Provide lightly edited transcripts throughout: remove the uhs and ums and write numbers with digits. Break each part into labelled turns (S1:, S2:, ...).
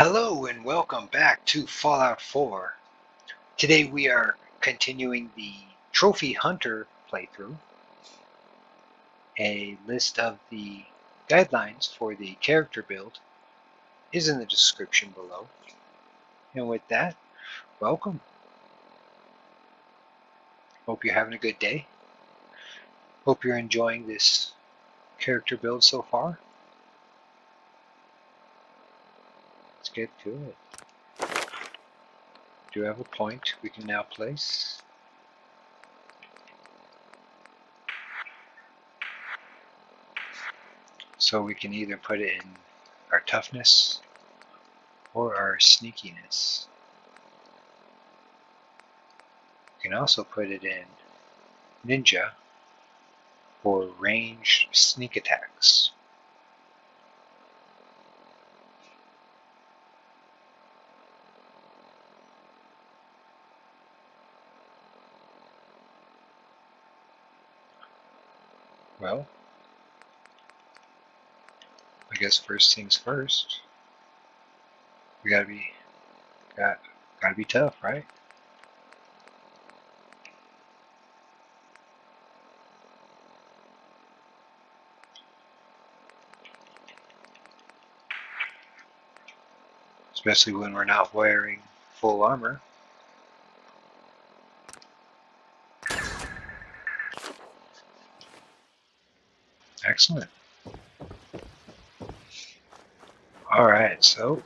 S1: Hello and welcome back to Fallout 4. Today we are continuing the Trophy Hunter playthrough. A list of the guidelines for the character build is in the description below. And with that, welcome. Hope you're having a good day. Hope you're enjoying this character build so far. Let's get to it. Do you have a point we can now place? So we can either put it in our toughness or our sneakiness. We can also put it in ninja for ranged sneak attacks. Well, I guess first things first. We gotta be tough, right? Especially when we're not wearing full armor. Excellent. Alright, so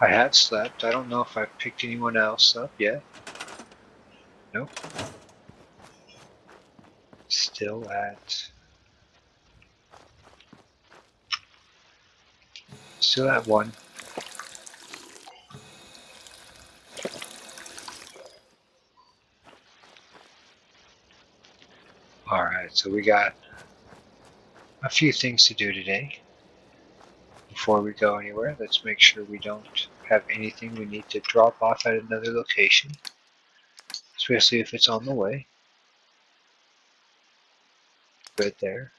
S1: I have slept. I don't know if I've picked anyone else up yet. Nope. Still at one. Alright, so we got a few things to do today. Before we go anywhere, let's make sure we don't have anything we need to drop off at another location, especially if it's on the way. Good there.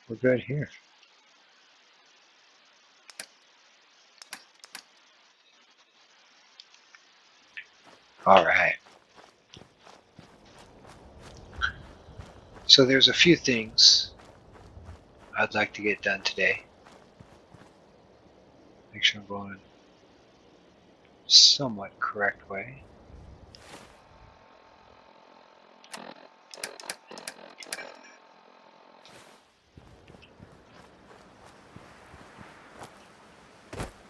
S1: We're good here. Alright. So there's a few things I'd like to get done today. Make sure I'm going somewhat correct way.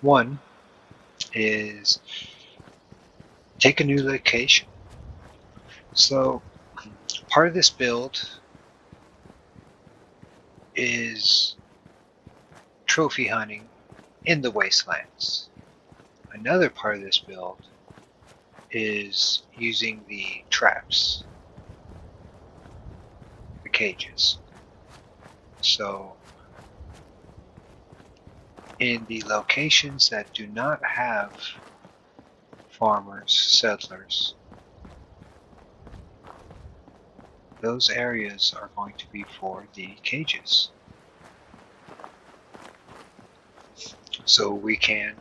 S1: One is take a new location. So part of this build is trophy hunting in the wastelands. Another part of this build is using the traps, the cages. So in the locations that do not have farmers, settlers, those areas are going to be for the cages. So we can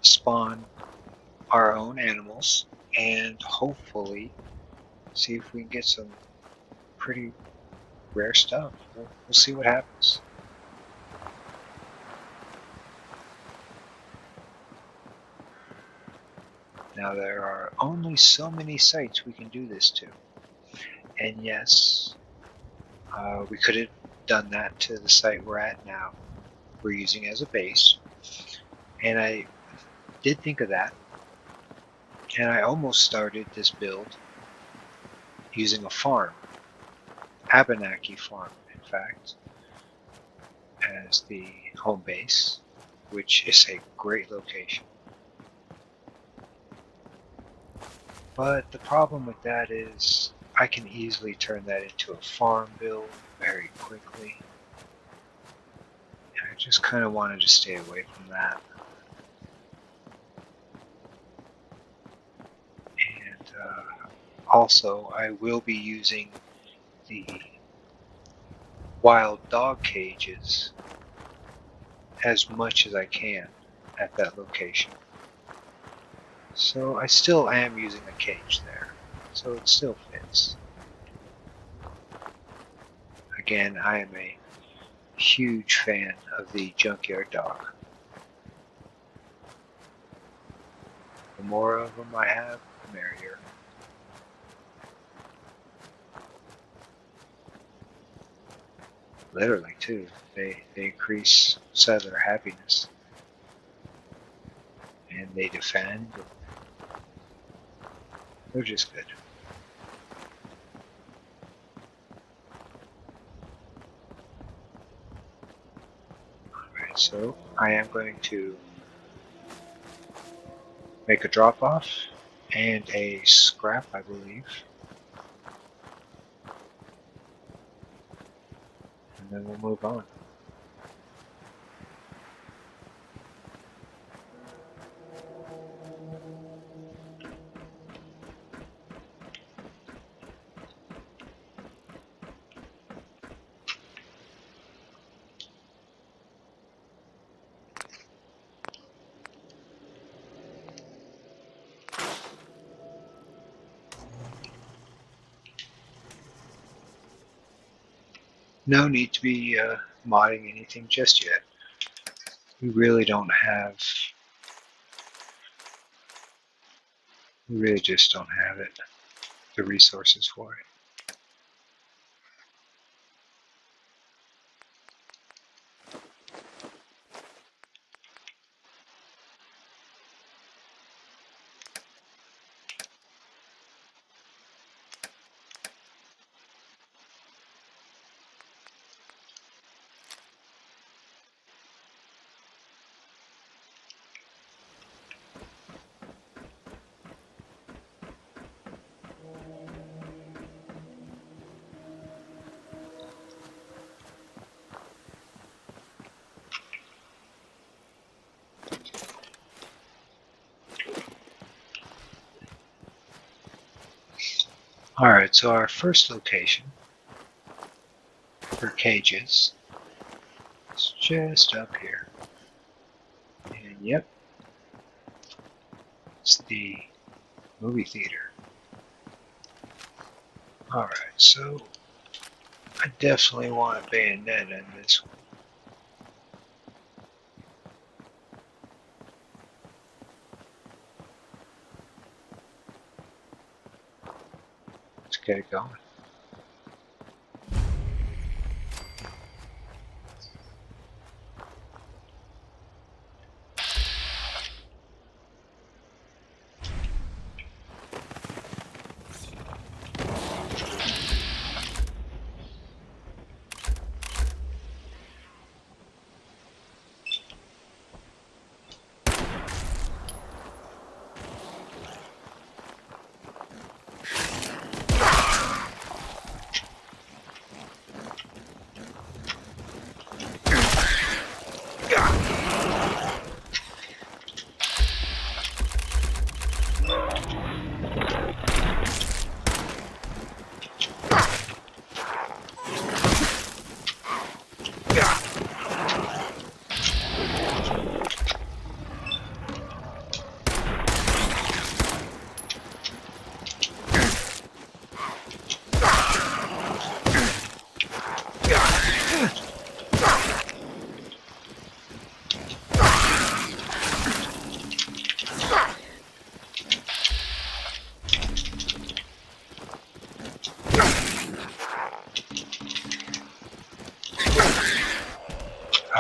S1: spawn our own animals and hopefully see if we can get some pretty rare stuff. We'll see what happens. Now there are only so many sites we can do this to. And yes, we could have done that to the site we're at now. We're using as a base. And I did think of that. And I almost started this build using a farm. Abenaki Farm, in fact, as the home base, which is a great location. But the problem with that is I can easily turn that into a farm build very quickly. And I just kind of wanted to stay away from that. And also, I will be using the wild dog cages as much as I can at that location. So I still am using a cage there, so it still fits. Again, I am a huge fan of the junkyard dog. The more of them I have, the merrier. Literally, too. They increase settler happiness. And they defend. They're just good. Alright, so I am going to make a drop off and a scrap, I believe. And then we'll move on. No need to be modding anything just yet. We really don't have, we really just don't have it, the resources for it. Alright, so our first location for cages is just up here. And yep, it's the movie theater. Alright, so I definitely want a bayonet in this one. Let's get it going.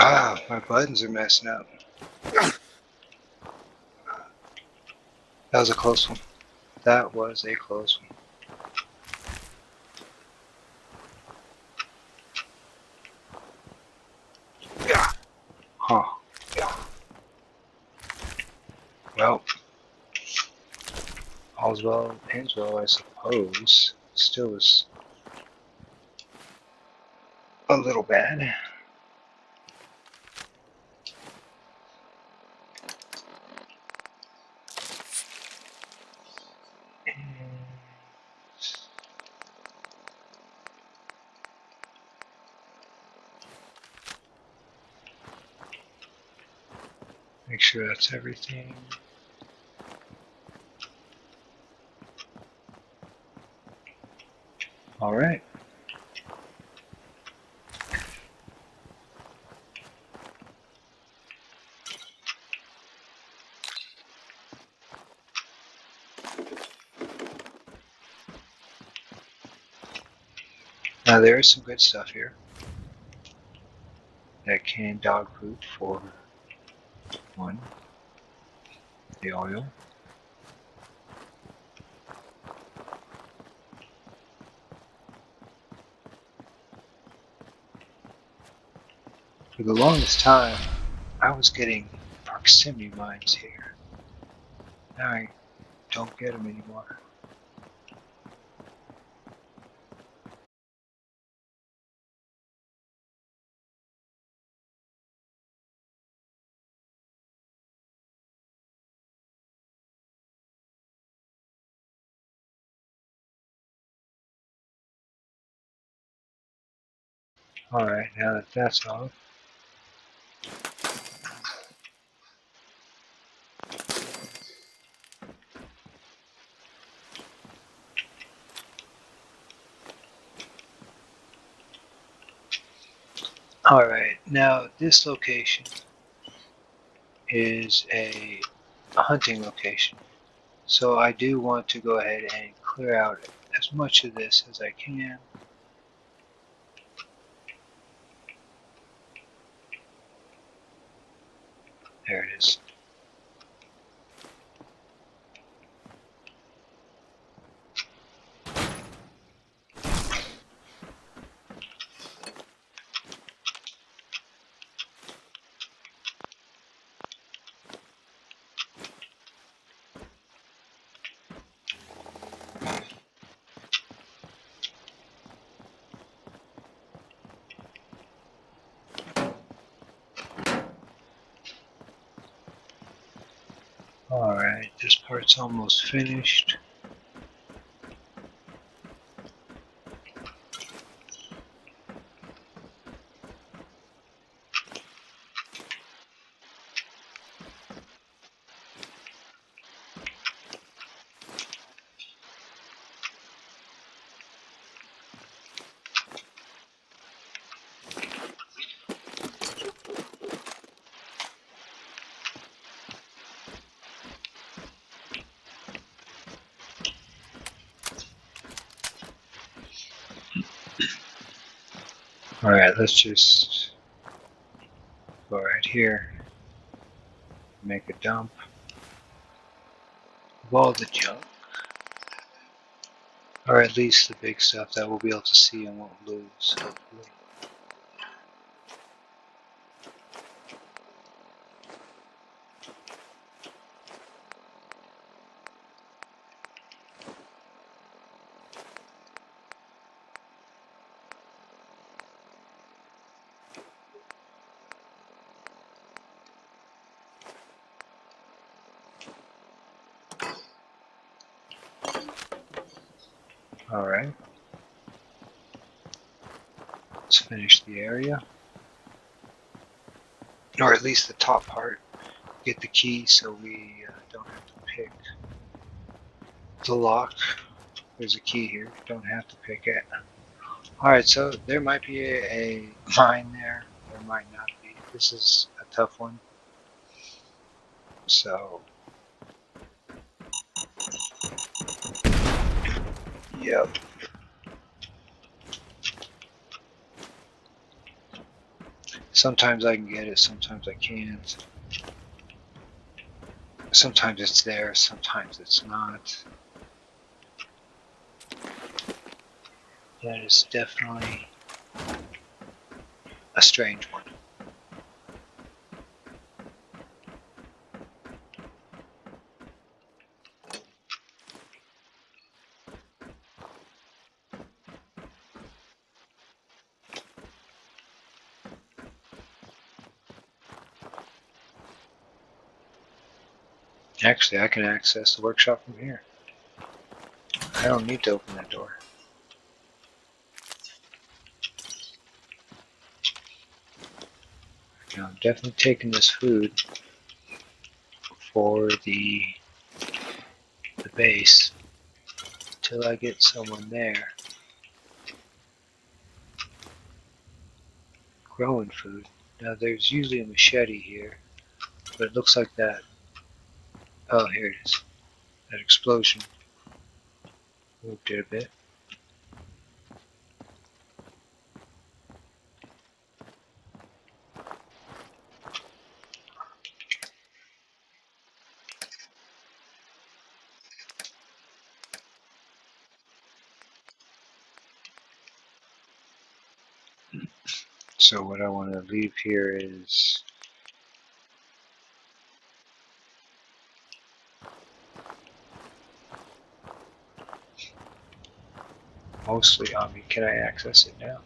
S1: Ah, my buttons are messing up. That was a close one. That was a close one. Huh. Well, all's well ends well, I suppose. Still is a little bad. Make sure that's everything. All right. Now there is some good stuff here. That canned dog food for one. The oil. For the longest time, I was getting proximity mines here. Now I don't get them anymore. Alright, now that that's off. Alright, now this location is a hunting location. So I do want to go ahead and clear out as much of this as I can. There it is. Alright, this part's almost finished. Alright, let's just go right here. Make a dump of all the junk. Or at least the big stuff that we'll be able to see and won't lose, hopefully. Alright. Let's finish the area. Or at least the top part. Get the key so we don't have to pick the lock. There's a key here. Don't have to pick it. Alright, so there might be a mine there. There might not be. This is a tough one. So, yep. Sometimes I can get it, sometimes I can't. Sometimes it's there, sometimes it's not. That is definitely a strange one. Actually, I can access the workshop from here. I don't need to open that door. Now, I'm definitely taking this food for the base till I get someone there growing food. Now, there's usually a machete here, but it looks like that. Oh, here it is. That explosion moved it a bit. So what I want to leave here is mostly on me. Can I access it now?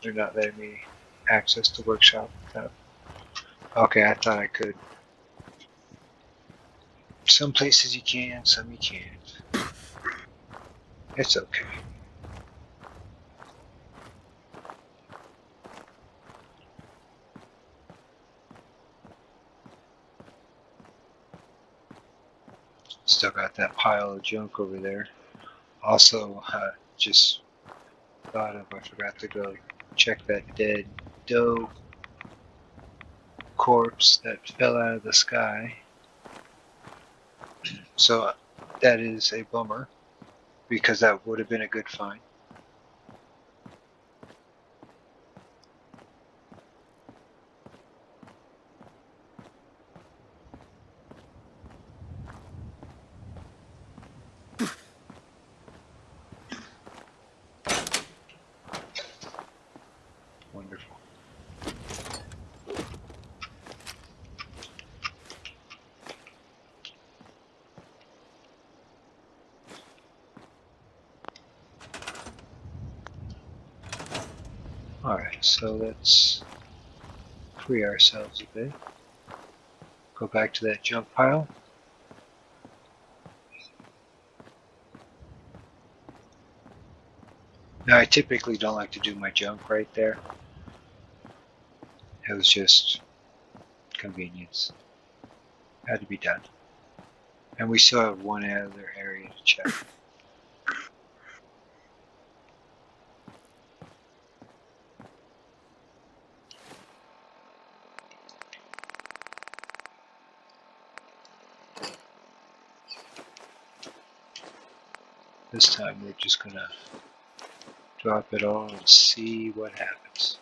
S1: They're not letting me access the workshop. No. Okay, I thought I could. Some places you can, some you can't. It's okay. Still got that pile of junk over there. Also, just thought of, I forgot to go check that dead doe corpse that fell out of the sky. So that is a bummer because that would have been a good find. Wonderful. Alright, so let's free ourselves a bit. Go back to that junk pile. Now, I typically don't like to do my junk right there. It was just convenience. Had to be done. And we still have one other area to check. This time we're just gonna drop it all and see what happens.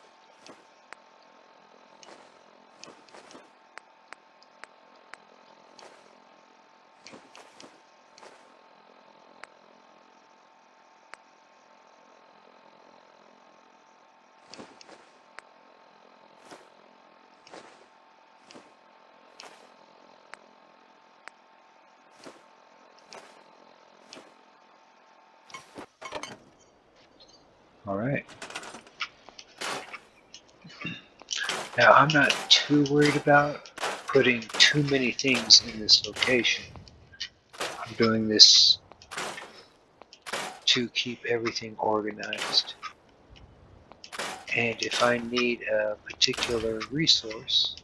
S1: Alright. Now, I'm not too worried about putting too many things in this location. I'm doing this to keep everything organized. And if I need a particular resource,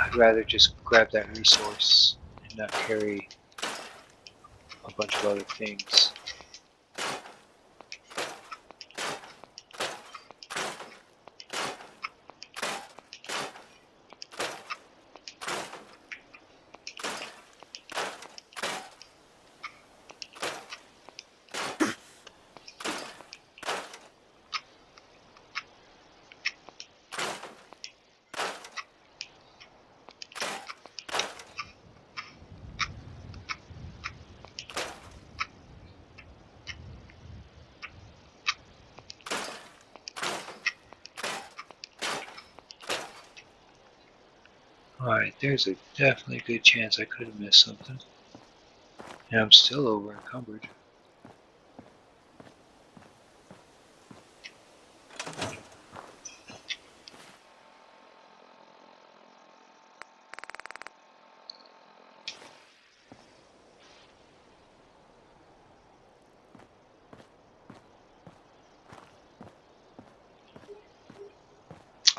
S1: I'd rather just grab that resource and not carry a bunch of other things. Alright, there's a definitely good chance I could have missed something. And I'm still over encumbered.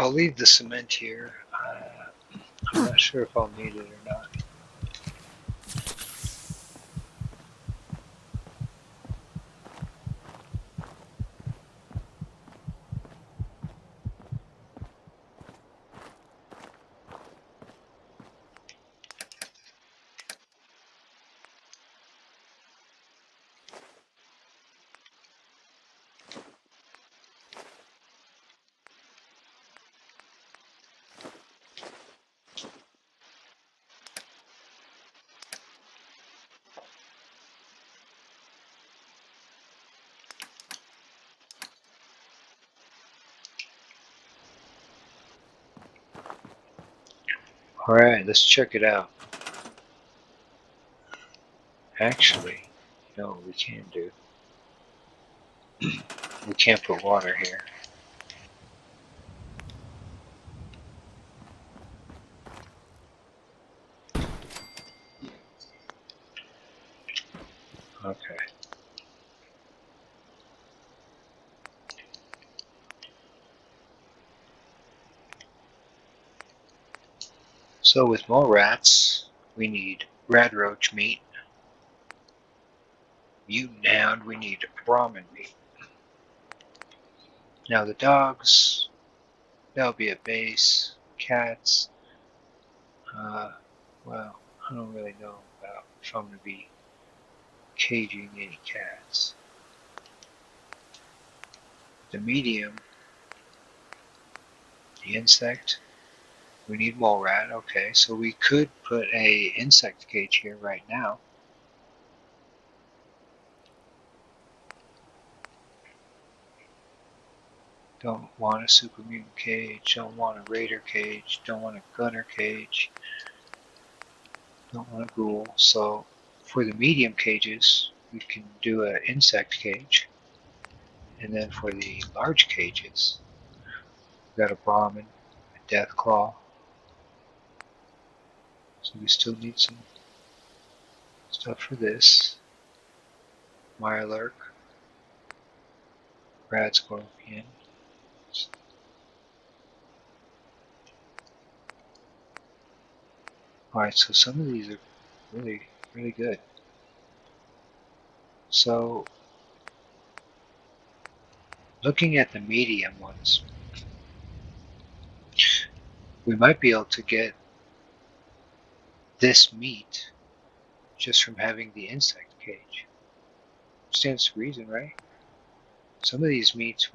S1: I'll leave the cement here. I'm not sure if I'll need it or not. Alright, let's check it out. Actually, you know what we can do? We can't put water here. Okay. So with mole rats, we need red roach meat. Mutant hound, we need Brahmin meat. Now the dogs, that'll be a base. Cats, well, I don't really know about if I'm going to be caging any cats. The medium, the insect, we need mole rat. Okay, so we could put a insect cage here right now. Don't want a super mutant cage, don't want a raider cage, don't want a gunner cage, don't want a ghoul. So for the medium cages, we can do an insect cage. And then for the large cages, we've got a Brahmin, a Deathclaw. So we still need some stuff for this. Mirelurk, Rad Scorpion. Alright, so some of these are really, really good. So, looking at the medium ones, we might be able to get this meat just from having the insect cage. Stands to reason, right? Some of these meats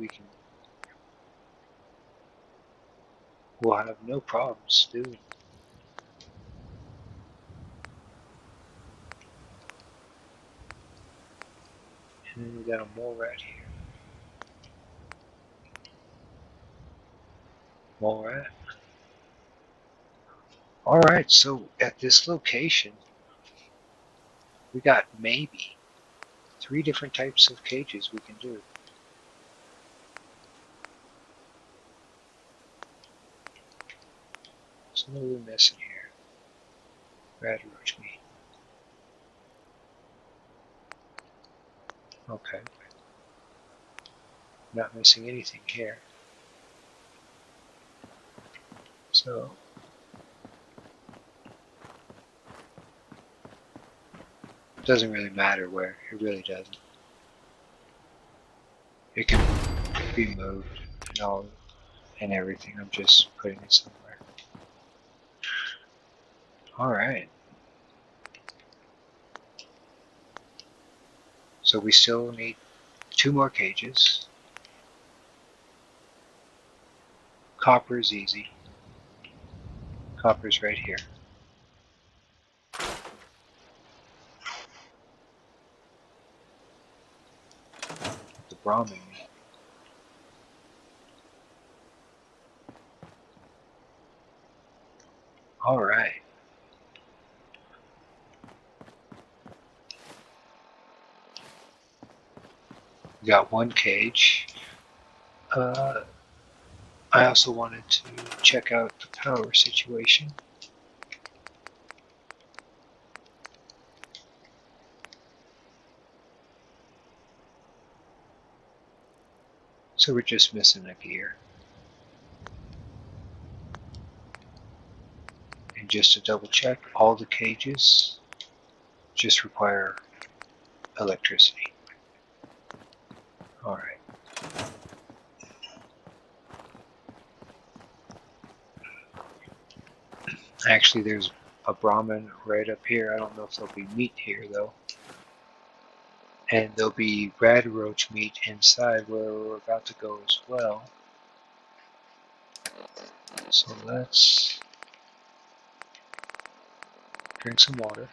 S1: we'll have no problems doing. And then we got a mole rat here. Mole rat. Alright, so at this location, we got maybe 3 different types of cages we can do. So what are we missing here? Red roach meat. Okay. Not missing anything here. So it doesn't really matter where. It really doesn't. It can be moved and all and everything. I'm just putting it somewhere. Alright. So we still need 2 more cages. Copper is easy. Copper's right here. The Brahmin meat. Alright. We got 1 cage. I also wanted to check out the power situation. So we're just missing a gear. And just to double check, all the cages just require electricity. Alright. Actually, there's a Brahmin right up here. I don't know if there'll be meat here though. And there'll be rad roach meat inside where we're about to go as well. So let's drink some water.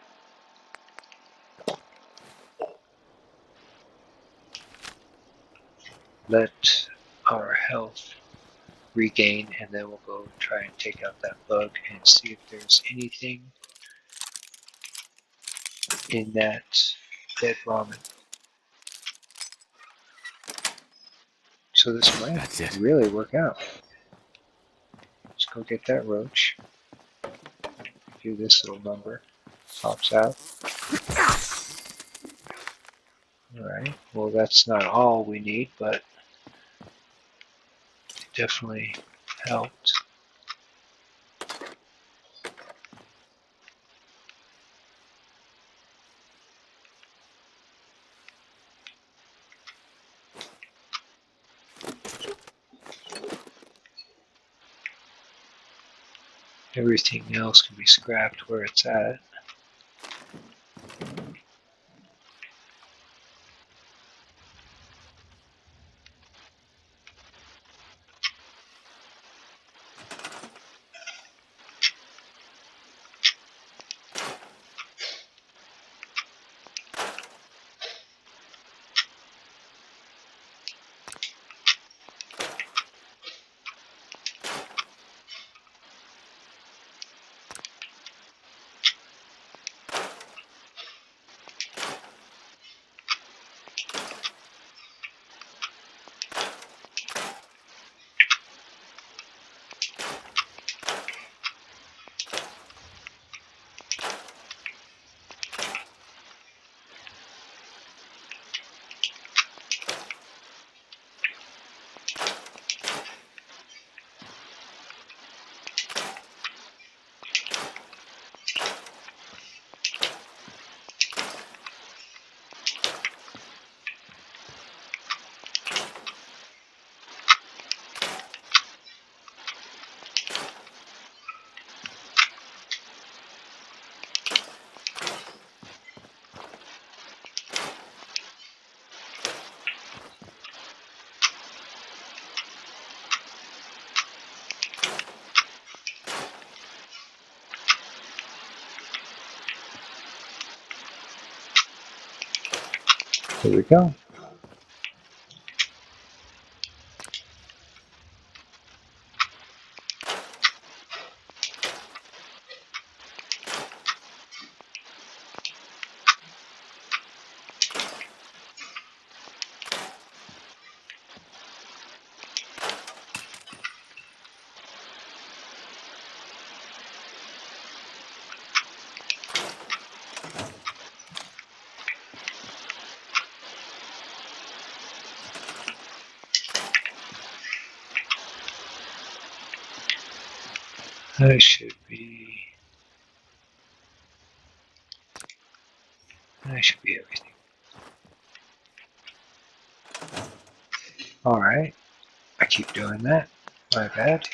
S1: Let our health regain, and then we'll go try and take out that bug and see if there's anything in that dead ramen. So this might really work out. Let's go get that roach. Do this little number. Pops out. Alright, well that's not all we need, but it definitely helped. Everything else can be scrapped where it's at. Here we go. That should be everything. Alright, I keep doing that. My bad.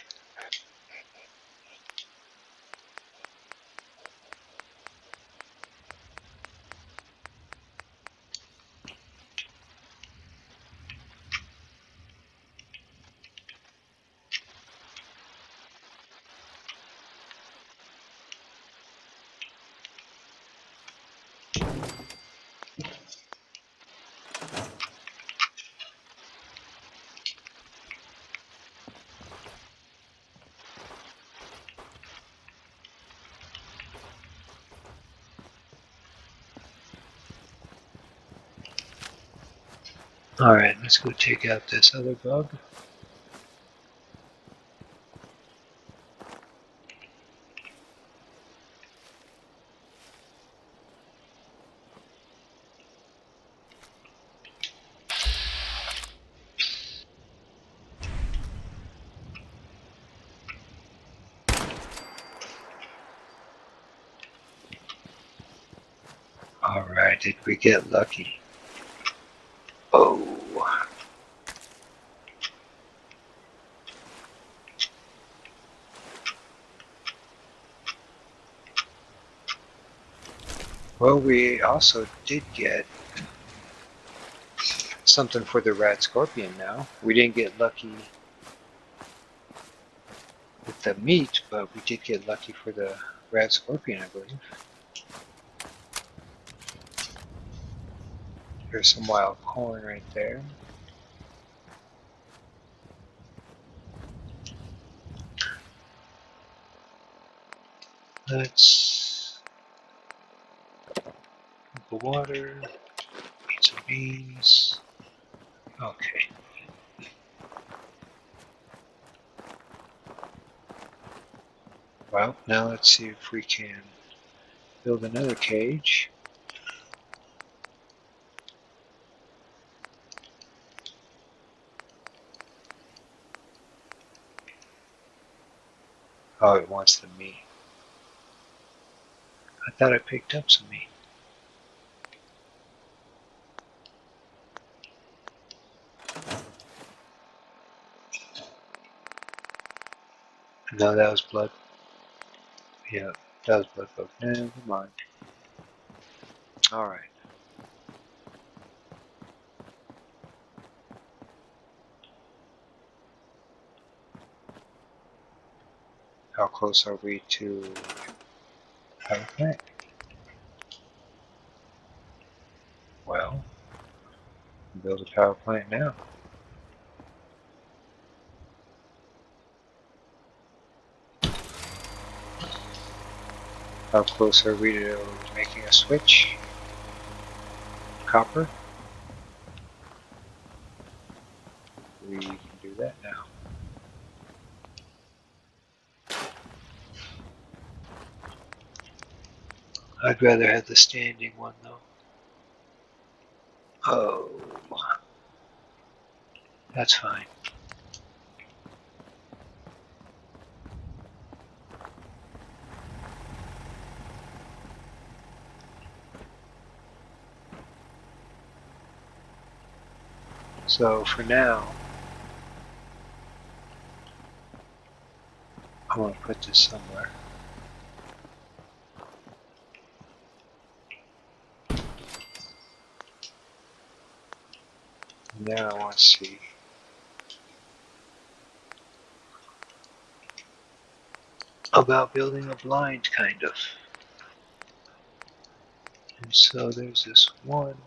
S1: Alright, let's go take out this other bug. Alright, did we get lucky? Oh. Well, we also did get something for the rat scorpion now. We didn't get lucky with the meat, but we did get lucky for the rat scorpion, I believe. There's some wild corn right there. Let's drink the water, eat some beans. Okay. Well, now let's see if we can build another cage. Oh, it wants the meat. I thought I picked up some meat. No, that was blood. Yeah, that was blood folk. Never mind. Alright. How close are we to power plant? Well, build a power plant now. How close are we to making a switch? Copper? We can do that now. I'd rather have the standing one though. Oh, that's fine. So for now, I want to put this somewhere. Now I want to see about building a blind, kind of. And so there's this one.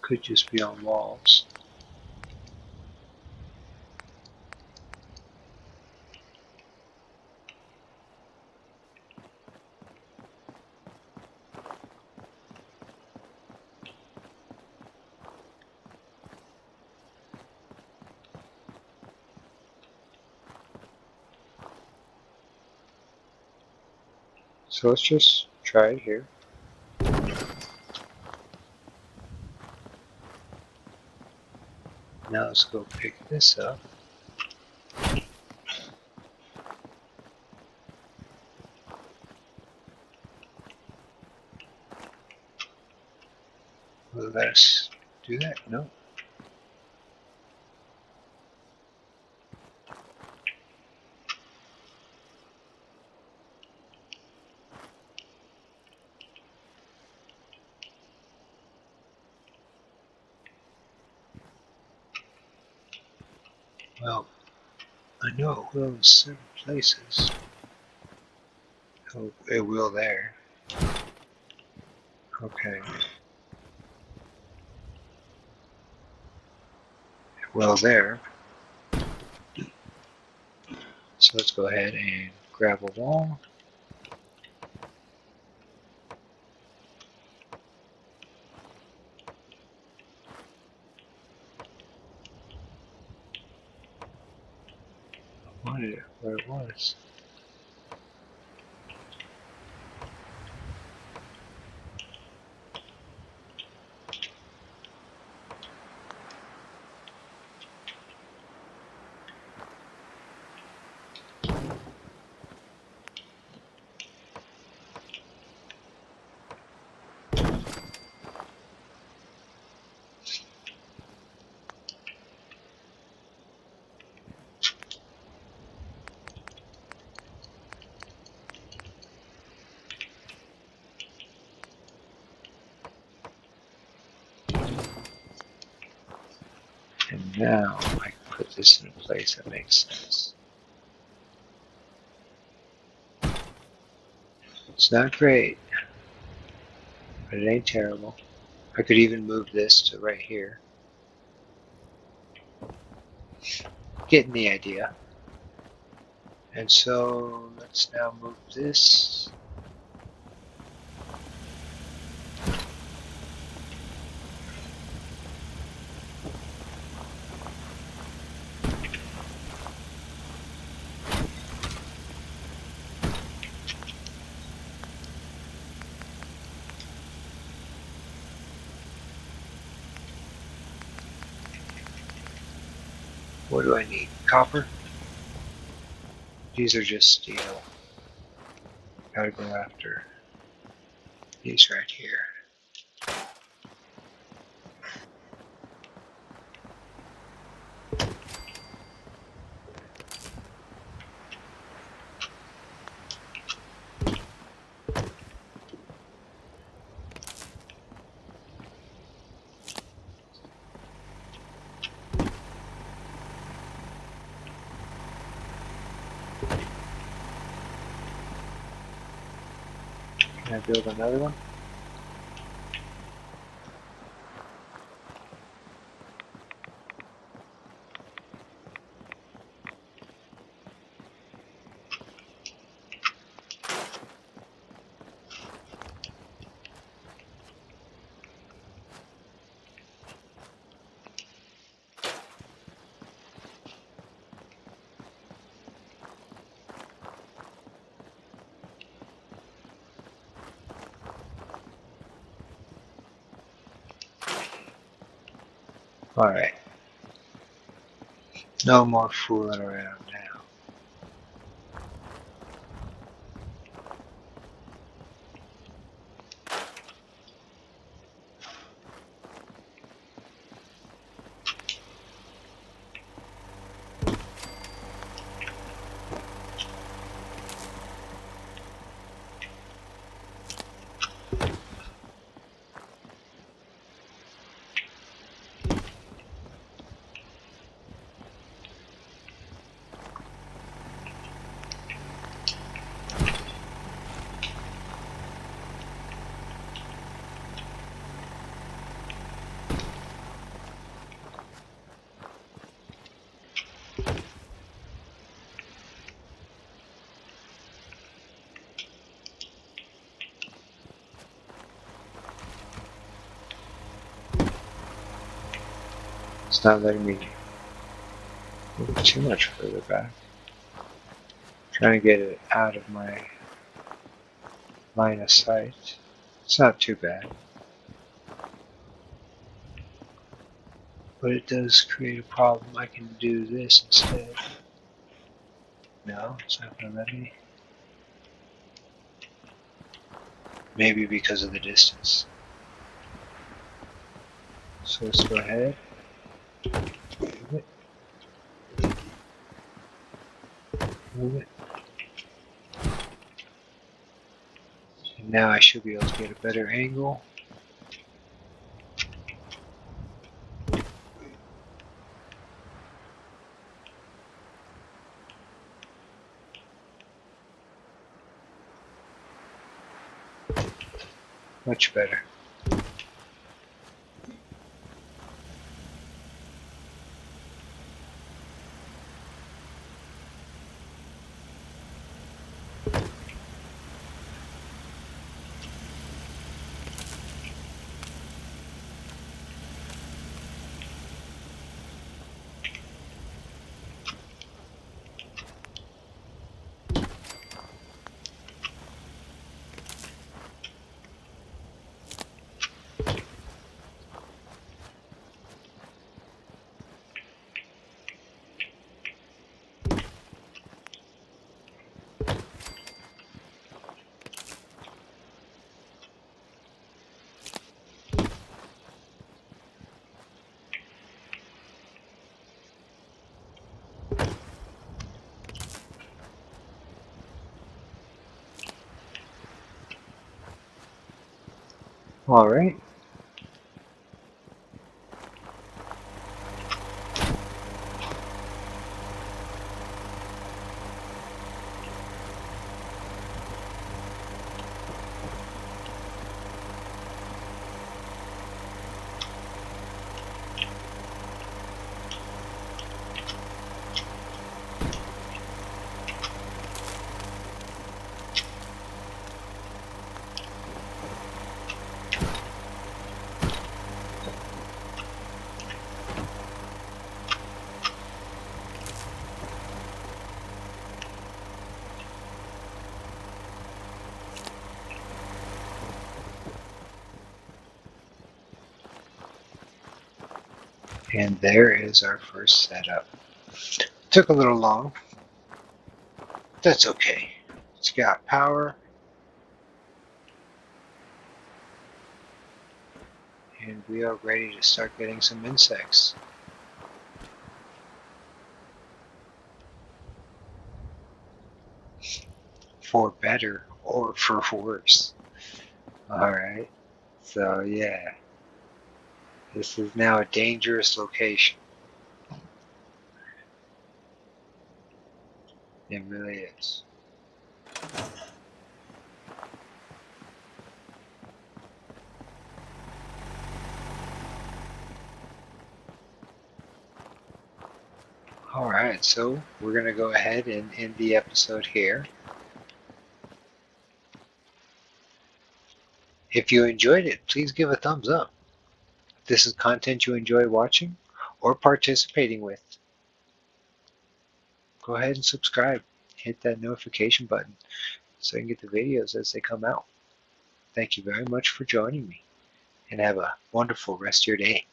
S1: Could just be on walls. So let's just try it here. Now let's go pick this up. Will it let us do that? No. Well, I know it will in certain places. Oh, it will there. Okay. It will there. So let's go ahead and grab a wall. I wanted it where it was. Now I can put this in a place that makes sense. It's not great, but it ain't terrible. I could even move this to right here. Getting the idea. And so let's now move this. What do I need? Copper? These are just steel. Gotta go after these right here. Can I build another one? Alright. No more fooling around now. It's not letting me move too much further back. Trying to get it out of my line of sight. It's not too bad. But it does create a problem. I can do this instead. No, it's not going to let me. Maybe because of the distance. So let's go ahead. Move it. Move it. And now I should be able to get a better angle. Much better. Alright. And there is our first setup. Took a little long. That's okay. It's got power. And we are ready to start getting some insects. For better or for worse. Alright. So yeah. This is now a dangerous location. It really is. Alright, so we're going to go ahead and end the episode here. If you enjoyed it, please give a thumbs up. If this is content you enjoy watching or participating with, go ahead and subscribe. Hit that notification button so you can get the videos as they come out. Thank you very much for joining me, and have a wonderful rest of your day.